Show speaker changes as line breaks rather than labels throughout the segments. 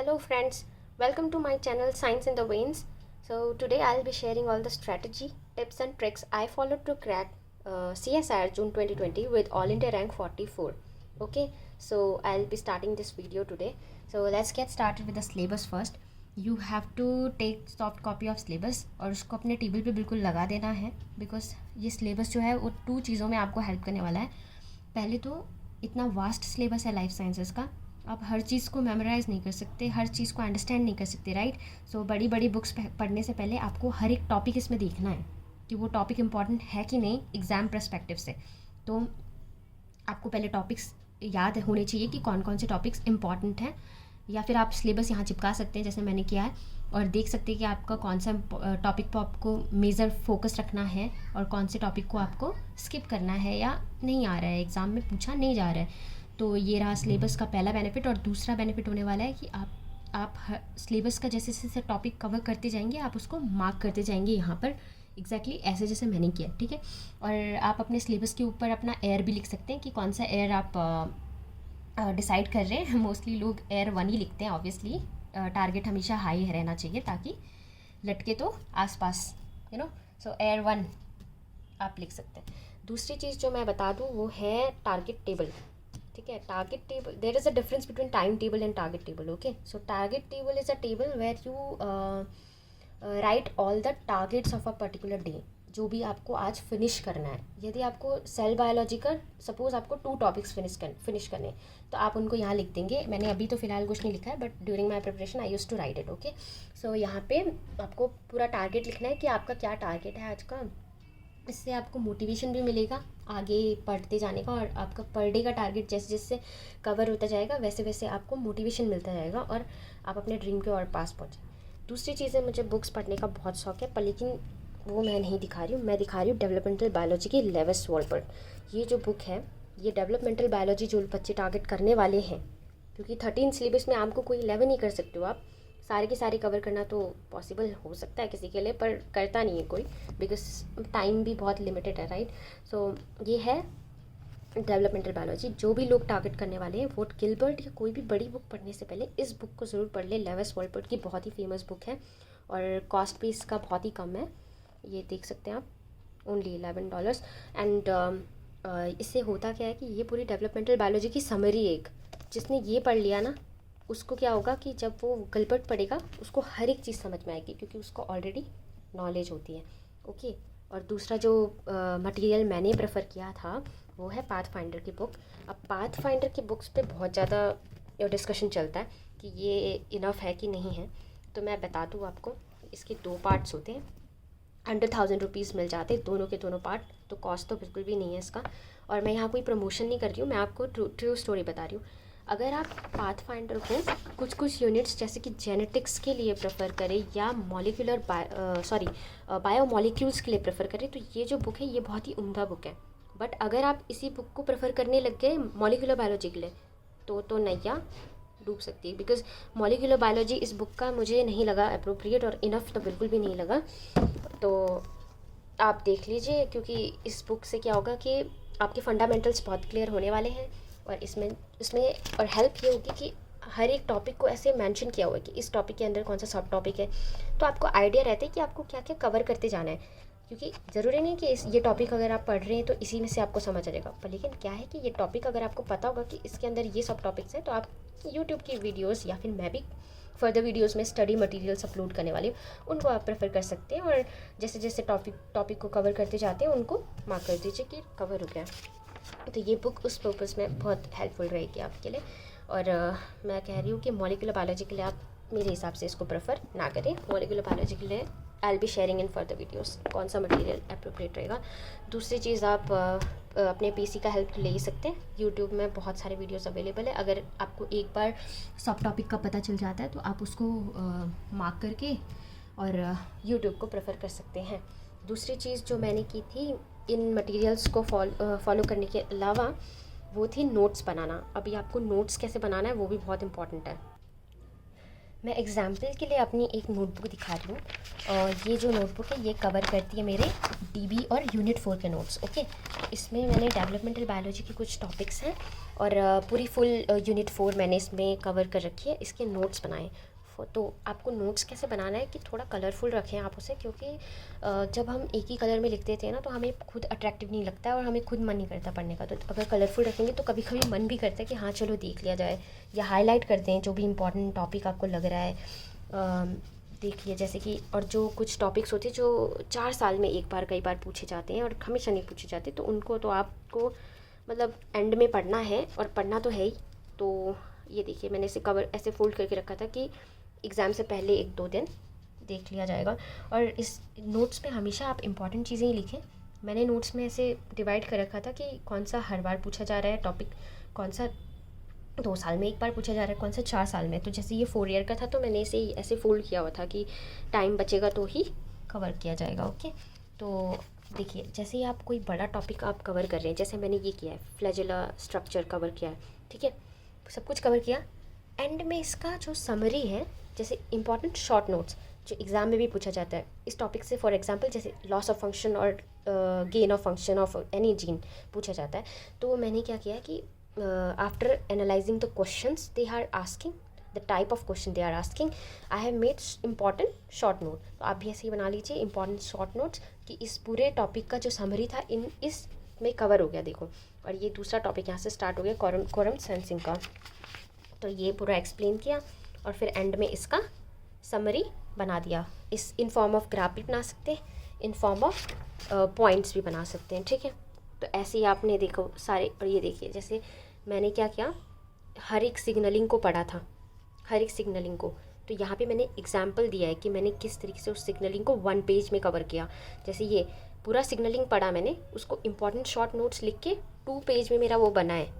Hello friends, welcome to my channel Science in the Veins. So today I'll be sharing all the strategy, tips and tricks I followed to crack CSIR June 2020 with All India rank 44. Okay, so I'll be starting this video today. So let's get started with the syllabus first. You have to take soft copy of syllabus और उसको अपने table पे बिल्कुल लगा देना है because ये syllabus जो है वो 2 चीज़ों में आपको हेल्प करने वाला है. पहले तो इतना वास्ट सिलेबस है लाइफ साइंसेस का, आप हर चीज़ को मेमोराइज़ नहीं कर सकते, हर चीज़ को अंडरस्टैंड नहीं कर सकते, राइट. सो बड़ी बड़ी बुक्स पढ़ने से पहले आपको हर एक टॉपिक इसमें देखना है कि वो टॉपिक इम्पॉर्टेंट है कि नहीं एग्ज़ाम पर्सपेक्टिव से. तो आपको पहले टॉपिक्स याद होने चाहिए कि कौन कौन से टॉपिक्स इम्पॉर्टेंट हैं, या फिर आप सिलेबस यहाँ चिपका सकते हैं जैसे मैंने किया है और देख सकते हैं कि आपका कौन सा टॉपिक पर आपको मेजर फोकस रखना है और कौन से टॉपिक को आपको स्किप करना है या नहीं आ रहा है, एग्ज़ाम में पूछा नहीं जा रहा है. तो ये रहा सिलेबस का पहला बेनिफिट. और दूसरा बेनिफिट होने वाला है कि आप सिलेबस का जैसे जैसे टॉपिक कवर करते जाएंगे आप उसको मार्क करते जाएंगे यहाँ पर एग्जैक्टली ऐसे जैसे मैंने किया, ठीक है. और आप अपने सिलेबस के ऊपर अपना एयर भी लिख सकते हैं कि कौन सा एयर आप डिसाइड कर रहे हैं. मोस्टली लोग एयर 1 ही लिखते हैं, ऑब्वियसली टारगेट हमेशा हाई रहना चाहिए ताकि लटके तो आसपास सो एयर 1 आप लिख सकते हैं. दूसरी चीज़ जो मैं बता दूँ वो है टारगेट टेबल, ठीक है. Target table, there is a difference between time table and target table. Okay, so target table is a table where you write all the targets of a particular day, जो भी आपको आज finish करना है. यदि आपको सेल बायोलॉजी का suppose आपको 2 टॉपिक्स फिनिश करने हैं तो आप उनको यहाँ लिख देंगे. मैंने अभी तो फिलहाल कुछ नहीं लिखा है but during my preparation I use to write it. Okay, so यहाँ पे आपको पूरा टारगेट लिखना है कि आपका क्या टारगेट है आज का. इससे आपको मोटिवेशन भी मिलेगा आगे पढ़ते जाने का और आपका पर डे का टारगेट जैसे जैसे कवर होता जाएगा वैसे वैसे आपको मोटिवेशन मिलता जाएगा और आप अपने ड्रीम के और पास पहुँचे. दूसरी चीज़ है, मुझे बुक्स पढ़ने का बहुत शौक है पर लेकिन वो मैं नहीं दिखा रही हूँ. मैं दिखा रही हूँ डेवलपमेंटल बायोलॉजी की लेविस वॉलपर्ट. ये जो बुक है ये डेवलपमेंटल बायोलॉजी जो बच्चे टारगेट करने वाले हैं, क्योंकि 13 सिलेबस में आपको कोई 11 ही कर सकते हो. आप सारे के सारे कवर करना तो पॉसिबल हो सकता है किसी के लिए पर करता नहीं है कोई बिकॉज टाइम भी बहुत लिमिटेड है, राइट. सो ये है डेवलपमेंटल बायोलॉजी. जो भी लोग टारगेट करने वाले हैं वो गिलबर्ट या कोई भी बड़ी बुक पढ़ने से पहले इस बुक को ज़रूर पढ़ ले. लेविस वॉलपर्ट की बहुत ही फेमस बुक है और कॉस्ट भी इसका बहुत ही कम है. ये देख सकते हैं आप, ओनली $11. एंड इससे होता क्या है कि ये पूरी डेवलपमेंटल बायोलॉजी की समरी एक जिसने ये पढ़ लिया ना उसको क्या होगा कि जब वो गिलबर्ट पढ़ेगा उसको हर एक चीज़ समझ में आएगी क्योंकि उसको ऑलरेडी नॉलेज होती है. ओके, और दूसरा जो मटेरियल मैंने प्रेफर किया था वो है पाथफाइंडर की बुक. अब पाथफाइंडर की बुक्स पे बहुत ज़्यादा डिस्कशन चलता है कि ये इनफ है कि नहीं है. तो मैं बता दूँ आपको, इसके 2 पार्ट्स होते हैं. अंडर ₹1000 मिल जाते हैं दोनों के दोनों पार्ट, तो कॉस्ट तो बिल्कुल भी नहीं है इसका. और मैं यहाँ कोई प्रमोशन नहीं कर रही हूँ, मैं आपको ट्रू स्टोरी बता रही हूँ. अगर आप पाथफाइंडर को कुछ कुछ यूनिट्स जैसे कि जेनेटिक्स के लिए प्रेफर करें या मॉलिक्यूलर बायोमॉलिक्यूल्स के लिए प्रेफर करें तो ये जो बुक है ये बहुत ही उम्दा बुक है. बट अगर आप इसी बुक को प्रेफर करने लग गए मॉलिक्यूलर बायोलॉजी के लिए तो नैया डूब सकती है बिकॉज मॉलिक्यूलर बायोलॉजी इस बुक का मुझे नहीं लगा अप्रोप्रिएट और इनफ तो बिल्कुल भी नहीं लगा. तो आप देख लीजिए क्योंकि इस बुक से क्या होगा कि आपके फंडामेंटल्स बहुत क्लियर होने वाले हैं और इसमें और हेल्प ये होगी कि हर एक टॉपिक को ऐसे मेंशन किया हुआ है कि इस टॉपिक के अंदर कौन सा सब टॉपिक है, तो आपको आइडिया रहता है कि आपको क्या क्या कवर करते जाना है. क्योंकि ज़रूरी नहीं कि ये टॉपिक अगर आप पढ़ रहे हैं तो इसी में से आपको समझ आ जाएगा, पर लेकिन क्या है कि ये टॉपिक अगर आपको पता होगा कि इसके अंदर ये सब टॉपिक्स हैं तो आप यूट्यूब की वीडियोज़ या फिर मैं भी फर्दर वीडियोज़ में स्टडी मटेरियल्स अपलोड करने वाली हूँ उनको आप प्रेफर कर सकते हैं. और जैसे जैसे टॉपिक को कवर करते जाते हैं उनको मार्क कर दीजिए कि कवर हो गया. तो ये बुक उस पर्पज़ में बहुत हेल्पफुल रहेगी आपके लिए. और मैं कह रही हूँ कि मॉलिक्यूलर बायोलॉजी के लिए आप मेरे हिसाब से इसको प्रेफर ना करें. मॉलिक्यूलर बायोलॉजी के लिए I be sharing in further videos कौन सा मटेरियल अप्रोप्रिएट रहेगा. दूसरी चीज़ आप अपने पीसी का हेल्प ले ही सकते हैं. यूट्यूब में बहुत सारे वीडियोस अवेलेबल है. अगर आपको एक बार सब टॉपिक का पता चल जाता है तो आप उसको मार्क करके और यूट्यूब को प्रेफर कर सकते हैं. दूसरी चीज़ जो मैंने की थी इन मटेरियल्स को फॉलो करने के अलावा वो थी नोट्स बनाना. अभी आपको नोट्स कैसे बनाना है वो भी बहुत इंपॉर्टेंट है. मैं एग्जाम्पल के लिए अपनी एक नोटबुक दिखा रही हूँ और ये जो नोटबुक है ये कवर करती है मेरे डीबी और यूनिट 4 के नोट्स। ओके, इसमें मैंने डेवलपमेंटल बायोलॉजी के कुछ टॉपिक्स हैं और पूरी फुल यूनिट 4 मैंने इसमें कवर कर रखी है। इसके नोट्स बनाए। तो आपको नोट्स कैसे बनाना है कि थोड़ा कलरफुल रखें आप उसे, क्योंकि जब हम एक ही कलर में लिखते थे ना तो हमें खुद अट्रैक्टिव नहीं लगता है और हमें खुद मन नहीं करता पढ़ने का। तो अगर कलरफुल रखेंगे तो कभी कभी मन भी करता है कि हाँ चलो देख लिया जाए, या हाईलाइट कर दें जो भी इंपॉर्टेंट टॉपिक आपको लग रहा है देख लिया। जैसे कि और जो कुछ टॉपिक्स होते हैं जो 4 साल में एक बार कई बार पूछे जाते हैं और हमेशा नहीं पूछे जाते, तो उनको तो आपको मतलब एंड में पढ़ना है और पढ़ना तो है ही। तो ये देखिए मैंने इसे कवर ऐसे फोल्ड करके रखा था कि एग्ज़ाम से पहले 1-2 दिन देख लिया जाएगा। और इस नोट्स में हमेशा आप इंपॉर्टेंट चीज़ें ही लिखें। मैंने नोट्स में ऐसे डिवाइड कर रखा था कि कौन सा हर बार पूछा जा रहा है टॉपिक, कौन सा 2 साल में एक बार पूछा जा रहा है, कौन सा 4 साल में। तो जैसे ये 4 ईयर का था तो मैंने इसे ऐसे फोल्ड किया हुआ था कि टाइम बचेगा तो ही कवर किया जाएगा। ओके, तो देखिए जैसे ही आप कोई बड़ा टॉपिक आप कवर कर रहे हैं, जैसे मैंने ये किया है फ्लैजेला स्ट्रक्चर कवर किया है, ठीक है, सब कुछ कवर किया। एंड में इसका जो समरी है, जैसे इंपॉर्टेंट शॉर्ट नोट्स जो एग्ज़ाम में भी पूछा जाता है इस टॉपिक से, फॉर एग्जांपल जैसे लॉस ऑफ फंक्शन और gain of function of any gene पूछा जाता है, तो मैंने क्या किया कि after analyzing the questions they are asking, the type of question they are asking, I have made important short note. तो आप भी ऐसे ही बना लीजिए इंपॉर्टेंट शॉर्ट नोट्स कि इस पूरे टॉपिक का जो समरी था इन इस में कवर हो गया। देखो, और ये दूसरा टॉपिक यहाँ से स्टार्ट हो गया कोरम सेंसिंग का, तो ये पूरा एक्सप्लेन किया और फिर एंड में इसका समरी बना दिया। इस इन फॉर्म ऑफ ग्राफ भी बना सकते हैं, इन फॉर्म ऑफ पॉइंट्स भी बना सकते हैं, ठीक है। तो ऐसे ही आपने देखो सारे। और ये देखिए जैसे मैंने क्या किया, हर एक सिग्नलिंग को पढ़ा था, हर एक सिग्नलिंग को। तो यहाँ पे मैंने एग्जाम्पल दिया है कि मैंने किस तरीके से उस सिग्नलिंग को 1 पेज में कवर किया। जैसे ये पूरा सिग्नलिंग पढ़ा मैंने, उसको इंपॉर्टेंट शॉर्ट नोट्स लिख के 2 पेज में मेरा वो बना है।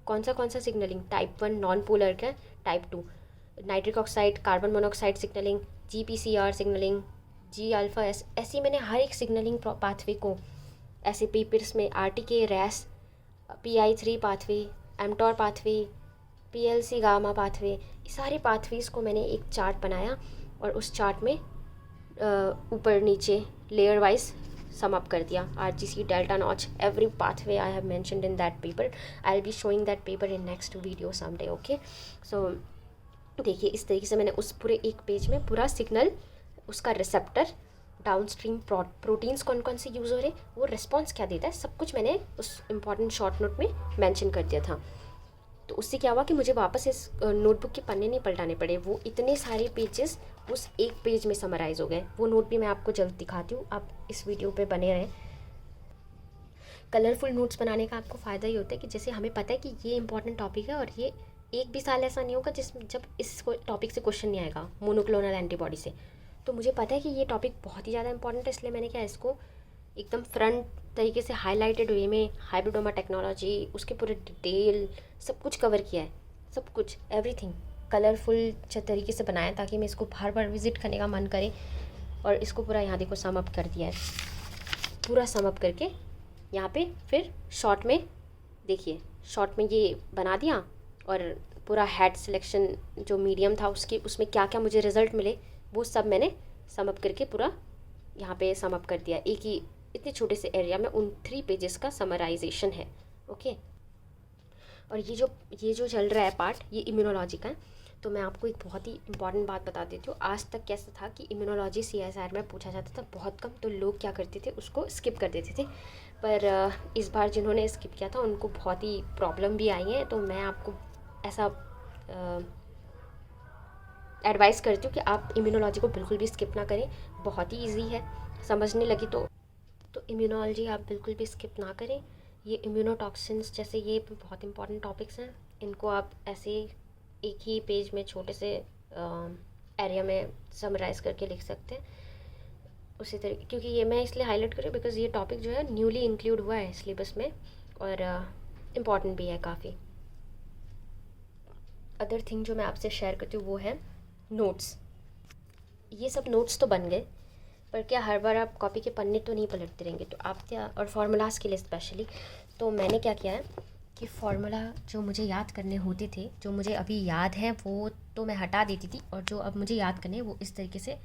कौन सा सिग्नलिंग, टाइप 1 नॉन पोलर का, type 2 nitric oxide carbon monoxide signalling, GPCR signalling, G alpha S, ऐसी मैंने हर एक सिग्नलिंग पाथवे को ऐसे पेपर्स में RTK रैस, PI3 pathway, mTOR pathway, PLC gamma pathway, सारे पाथवेज़ को मैंने एक चार्ट बनाया और उस चार्ट में ऊपर नीचे लेयर वाइज sum up कर दिया। RGC, delta notch, every pathway I have mentioned in that paper. I'll be showing that paper in next video someday. Okay, so देखिए इस तरीके से मैंने उस पूरे एक पेज में पूरा सिग्नल, उसका रिसेप्टर, डाउनस्ट्रीम प्रोटीन्स कौन कौन से यूज़ हो रहे, वो रिस्पॉन्स क्या देता है, सब कुछ मैंने उस इम्पॉर्टेंट शॉर्ट नोट में मेंशन कर दिया था। तो उससे क्या हुआ कि मुझे वापस इस नोटबुक के पन्ने नहीं पलटाने पड़े, वो इतने सारे पेजेस उस एक पेज में समराइज़ हो गए। वो नोट भी मैं आपको जल्द दिखाती हूँ, आप इस वीडियो पे बने रहें। कलरफुल नोट्स बनाने का आपको फ़ायदा ये होता है कि जैसे हमें पता है कि ये इंपॉर्टेंट टॉपिक है और ये एक भी साल ऐसा नहीं होगा जब इस टॉपिक से क्वेश्चन नहीं आएगा मोनोक्लोनल एंटीबॉडी से। तो मुझे पता है कि ये टॉपिक बहुत ही ज़्यादा इंपॉर्टेंट है, इसलिए मैंने क्या इसको एकदम फ्रंट तरीके से हाईलाइटेड वे में हाइब्रिडोमा टेक्नोलॉजी, उसके पूरे डिटेल सब कुछ कवर किया है, सब कुछ एवरीथिंग कलरफुल तरीके से बनाया ताकि मैं इसको बार बार विज़िट करने का मन करे। और इसको पूरा यहाँ देखो सम अप कर दिया है, पूरा सम अप करके यहाँ पे फिर शॉर्ट में देखिए, शॉर्ट में ये बना दिया और पूरा हेड सिलेक्शन जो मीडियम था उसके उसमें क्या क्या मुझे रिज़ल्ट मिले वो सब मैंने सम अप करके पूरा यहाँ पे सम अप कर दिया। एक ही इतने छोटे से एरिया में उन 3 पेजेस का समराइजेशन है। ओके, और ये जो चल रहा है पार्ट, ये इम्यूनोलॉजी का है। तो मैं आपको एक बहुत ही इंपॉर्टेंट बात बता देती हूँ। आज तक कैसा था कि इम्यूनोलॉजी CSR में पूछा जाता था बहुत कम, तो लोग क्या करते थे उसको स्किप कर देते थे। पर इस बार जिन्होंने स्किप किया था उनको बहुत ही प्रॉब्लम भी आई है। तो मैं आपको ऐसा एडवाइस करती हूँ कि आप इम्यूनोलॉजी को बिल्कुल भी स्किप ना करें, बहुत ही ईजी है, समझने लगी तो इम्यूनोलॉजी आप बिल्कुल भी स्किप ना करें। ये इम्यूनोटॉक्सिन्स जैसे ये भी बहुत इंपॉर्टेंट टॉपिक्स हैं, इनको आप ऐसे एक ही पेज में छोटे से एरिया में समराइज़ करके लिख सकते हैं उसी तरीके। क्योंकि ये मैं इसलिए हाईलाइट कर रही हूँ बिकॉज़ ये टॉपिक जो है न्यूली इंक्लूड हुआ है सिलेबस में और इम्पॉर्टेंट भी है काफ़ी। अदर थिंग जो मैं आपसे शेयर करती हूँ वो है नोट्स। ये सब नोट्स तो बन गए, पर क्या हर बार आप कॉपी के पन्ने तो नहीं पलटते रहेंगे, तो आप क्या, और फार्मूलाज के लिए स्पेशली, तो मैंने क्या किया है कि फार्मूला जो मुझे याद करने होते थे, जो मुझे अभी याद है वो तो मैं हटा देती थी, और जो अब मुझे याद करने वो इस तरीके से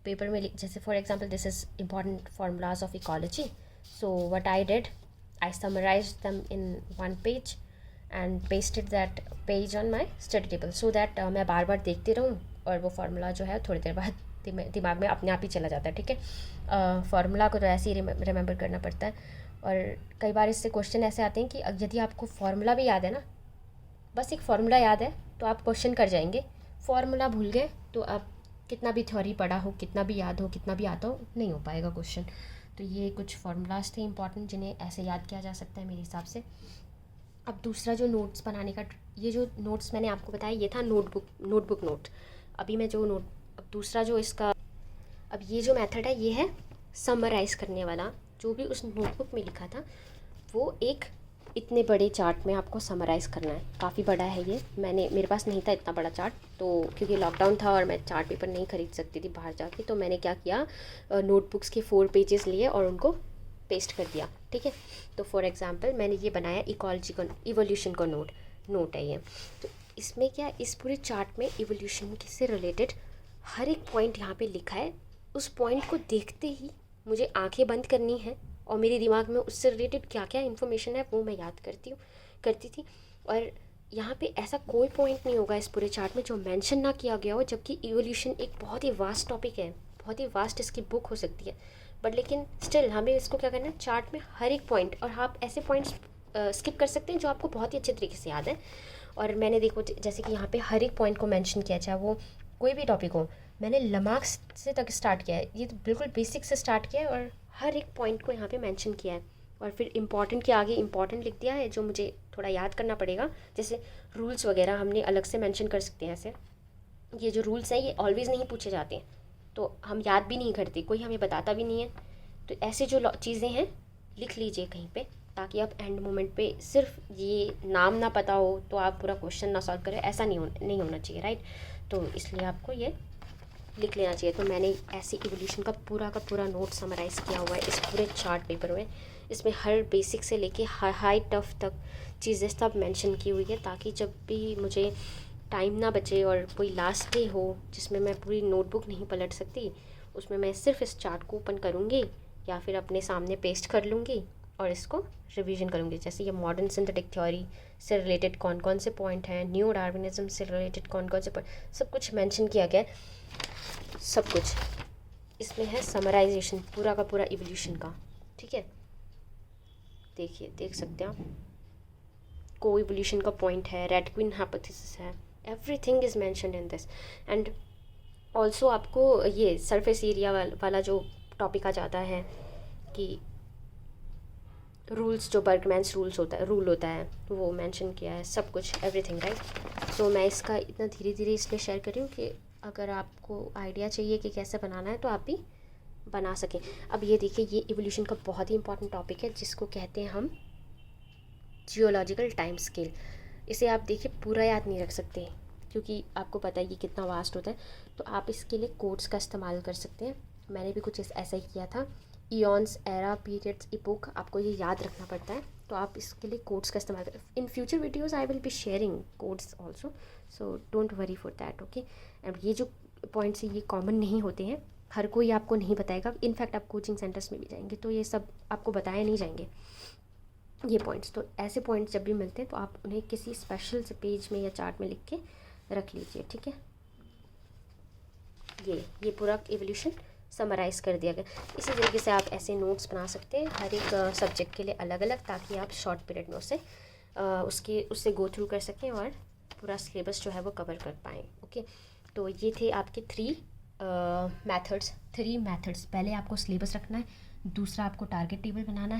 पेपर में जैसे for example this is important formulas of ecology, so what I did, I summarised them in one page and pasted that page on my study table, so that मैं बार बार देखती रहूँ और वो फार्मूला जो है थोड़ी देर बाद दिमाग में अपने आप ही चला जाता है। ठीक है, फार्मूला को तो ऐसे ही रिमेंबर करना पड़ता है। और कई बार इससे क्वेश्चन ऐसे आते हैं कि यदि आपको फार्मूला भी याद है ना, बस एक फार्मूला याद है तो आप क्वेश्चन कर जाएंगे, फार्मूला भूल गए तो आप कितना भी थ्योरी पढ़ा हो, कितना भी याद हो, कितना भी आता हो, नहीं हो पाएगा क्वेश्चन। तो ये कुछ फार्मूलाज थे इंपॉर्टेंट जिन्हें ऐसे याद किया जा सकता है मेरे हिसाब से। अब दूसरा जो नोट्स बनाने का, ये जो नोट्स मैंने आपको बताया ये था नोटबुक नोट। अभी मैं जो अब दूसरा जो इसका, अब ये जो मेथड है ये है समराइज़ करने वाला। जो भी उस नोटबुक में लिखा था वो एक इतने बड़े चार्ट में आपको समराइज़ करना है। काफ़ी बड़ा है ये, मेरे पास नहीं था इतना बड़ा चार्ट, तो क्योंकि लॉकडाउन था और मैं चार्ट पेपर नहीं खरीद सकती थी बाहर जाके, तो मैंने क्या किया, नोटबुक्स के 4 पेजेस लिए और उनको पेस्ट कर दिया। ठीक है, तो फॉर एग्जांपल मैंने ये बनाया इकोलॉजी का इवोल्यूशन का नोट है ये। तो इसमें क्या, इस पूरे चार्ट में इवोल्यूशन से रिलेटेड हर एक पॉइंट यहाँ पे लिखा है। उस पॉइंट को देखते ही मुझे आंखें बंद करनी है और मेरे दिमाग में उससे रिलेटेड क्या क्या इन्फॉर्मेशन है वो मैं याद करती थी। और यहाँ पे ऐसा कोई पॉइंट नहीं होगा इस पूरे चार्ट में जो मेंशन ना किया गया हो, जबकि इवोल्यूशन एक बहुत ही वास्ट टॉपिक है, बहुत ही वास्ट इसकी बुक हो सकती है, बट लेकिन स्टिल हमें इसको क्या करना है, चार्ट में हर एक पॉइंट, और आप ऐसे पॉइंट्स स्किप कर सकते हैं जो आपको बहुत ही अच्छे तरीके से याद है। और मैंने देखो जैसे कि यहाँ पे हर एक पॉइंट को मेंशन किया, चाहे वो कोई भी टॉपिक हो, मैंने लमार्क्स से तक स्टार्ट किया है, ये तो बिल्कुल बेसिक से स्टार्ट किया है और हर एक पॉइंट को यहाँ पे मेंशन किया है। और फिर इम्पॉर्टेंट के आगे इम्पॉर्टेंट लिख दिया है जो मुझे थोड़ा याद करना पड़ेगा, जैसे रूल्स वगैरह हमने अलग से मेंशन कर सकते हैं। ऐसे ये जो रूल्स हैं ये ऑलवेज़ नहीं पूछे जाते हैं, तो हम याद भी नहीं करते, कोई हमें बताता भी नहीं है। तो ऐसे जो चीज़ें हैं लिख लीजिए कहीं पे, ताकि आप एंड मोमेंट पे सिर्फ ये नाम ना पता हो तो आप पूरा क्वेश्चन ना सॉल्व करें, ऐसा नहीं होना चाहिए, राइट। तो इसलिए आपको ये लिख लेना चाहिए। तो मैंने ऐसे इवोल्यूशन का पूरा नोट समराइज़ किया हुआ है इस पूरे चार्ट पेपर में। इसमें हर बेसिक से लेके हाई टफ तक चीज़ें सब मेंशन की हुई है, ताकि जब भी मुझे टाइम ना बचे और कोई लास्ट डे हो जिसमें मैं पूरी नोटबुक नहीं पलट सकती, उसमें मैं सिर्फ इस चार्ट को ओपन करूँगी या फिर अपने सामने पेस्ट कर लूँगी और इसको रिवीजन करूँगी। जैसे ये मॉडर्न सिंथेटिक थ्योरी से रिलेटेड कौन कौन से पॉइंट हैं, न्यू डार्विनिज्म से रिलेटेड कौन कौन से पॉइंट, सब कुछ मेंशन किया गया है। सब कुछ इसमें है समराइजेशन पूरा का पूरा इवोल्यूशन का। ठीक है, देखिए, देख सकते हैं आप, को इवोल्यूशन का पॉइंट है, रेड क्वीन हाइपोथेसिस है, everything is mentioned in this. And also आपको ये सरफेस एरिया वाला जो टॉपिक आ जाता है कि रूल्स, जो बर्गमैन्स रूल होता है वो मेंशन किया है, सब कुछ एवरीथिंग, राइट। सो मैं इसका इतना धीरे धीरे इसलिए शेयर कर रही हूँ कि अगर आपको आइडिया चाहिए कि कैसे बनाना है तो आप भी बना सकें। अब ये देखिए, ये इवोल्यूशन का बहुत ही इंपॉर्टेंट टॉपिक है जिसको कहते हैं हम जियोलॉजिकल टाइम स्केल। इसे आप देखिए पूरा याद नहीं रख सकते क्योंकि आपको पता है ये कितना वास्ट होता है, तो आप इसके लिए कोड्स का इस्तेमाल कर सकते हैं। मैंने भी कुछ ऐसा ही किया था, इयॉन्स, एरा, पीरियड्स, इपोक, आपको ये याद रखना पड़ता है, तो आप इसके लिए कोड्स का इस्तेमाल करें। In future videos I will be sharing codes also, so don't worry for that, okay. अब ये जो पॉइंट्स हैं ये कॉमन नहीं होते हैं, हर कोई आपको नहीं बताएगा। इनफैक्ट आप कोचिंग सेंटर्स में भी जाएंगे तो ये सब आपको बताए नहीं जाएंगे ये पॉइंट्स। तो ऐसे पॉइंट्स जब भी मिलते हैं तो आप उन्हें किसी स्पेशल से पेज में या चार्ट में लिख के रख लीजिए, ठीक है। ये पूरा इवोल्यूशन समराइज़ कर दिया गया। इसी तरीके से आप ऐसे नोट्स बना सकते हैं हर एक सब्जेक्ट के लिए अलग अलग, ताकि आप शॉर्ट पीरियड में उससे गो थ्रू कर सकें और पूरा सिलेबस जो है वो कवर कर पाएँ, ओके। तो ये थे आपके 3 मेथड्स। पहले आपको सिलेबस रखना है, दूसरा आपको टारगेट टेबल बनाना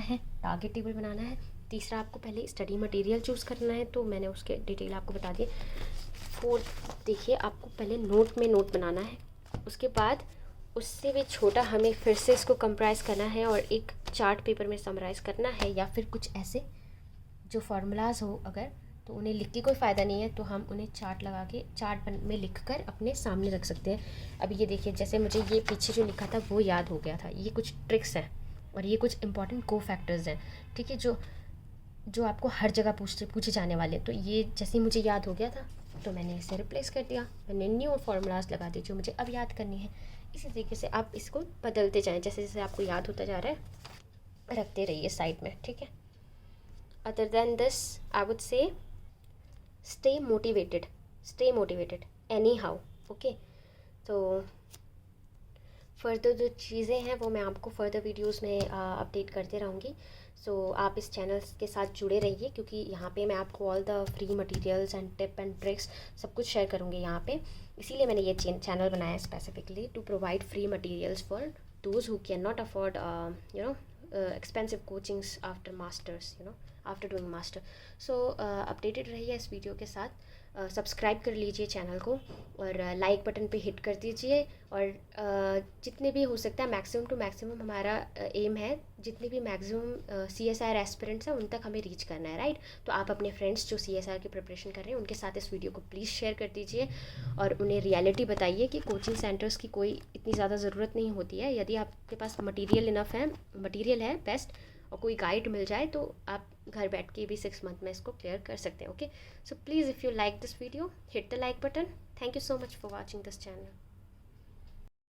है, तीसरा आपको पहले स्टडी मटेरियल चूज़ करना है, तो मैंने उसके डिटेल आपको बता दिए। 4 देखिए, आपको पहले नोट बनाना है, उसके बाद उससे भी छोटा हमें फिर से इसको कंप्राइज़ करना है और एक चार्ट पेपर में समराइज़ करना है, या फिर कुछ ऐसे जो फार्मूलाज हो अगर, तो उन्हें लिख के कोई फ़ायदा नहीं है, तो हम उन्हें चार्ट में लिख कर अपने सामने रख सकते हैं। अब ये देखिए, जैसे मुझे ये पीछे जो लिखा था वो याद हो गया था, ये कुछ ट्रिक्स हैं और ये कुछ इंपॉर्टेंट को फैक्टर्स हैं, ठीक है, जो जो आपको हर जगह पूछे जाने वाले। तो ये जैसे ही मुझे याद हो गया था तो मैंने इसे रिप्लेस कर दिया, मैंने न्यू फार्मूलाज लगा दी जो मुझे अब याद करनी है। इसी तरीके से आप इसको बदलते जाएं, जैसे जैसे आपको याद होता जा रहा है रखते रहिए साइड में, ठीक है। Other than this I would say stay motivated any how, okay. तो फर्दर जो चीज़ें हैं वो मैं आपको फर्दर वीडियोस में अपडेट करते रहूँगी। सो आप इस चैनल के साथ जुड़े रहिए, क्योंकि यहाँ पे मैं आपको all the free materials and tip and tricks सब कुछ शेयर करूँगी यहाँ पे। इसीलिए मैंने ये चैनल बनाया है specifically to provide free materials for those who can not afford expensive coachings after masters, after doing master. So updated रहिए इस वीडियो के साथ। सब्सक्राइब कर लीजिए चैनल को और लाइक बटन पे हिट कर दीजिए। और जितने भी हो सकता है मैक्सिमम टू मैक्सिमम हमारा एम है, जितने भी मैक्सिमम CSIR एस्पिरेंट्स हैं उन तक हमें रीच करना है, राइट। तो आप अपने फ्रेंड्स जो CSIR की प्रिपरेशन कर रहे हैं उनके साथ इस वीडियो को प्लीज़ शेयर कर दीजिए और उन्हें रियलिटी बताइए कि कोचिंग सेंटर्स की कोई इतनी ज़्यादा ज़रूरत नहीं होती है। यदि आपके पास मटीरियल है बेस्ट, और कोई गाइड मिल जाए तो आप घर बैठ के भी 6 मंथ में इसको क्लियर कर सकते हैं, okay. So please if you like this video hit the like button. Thank you so much for watching this channel.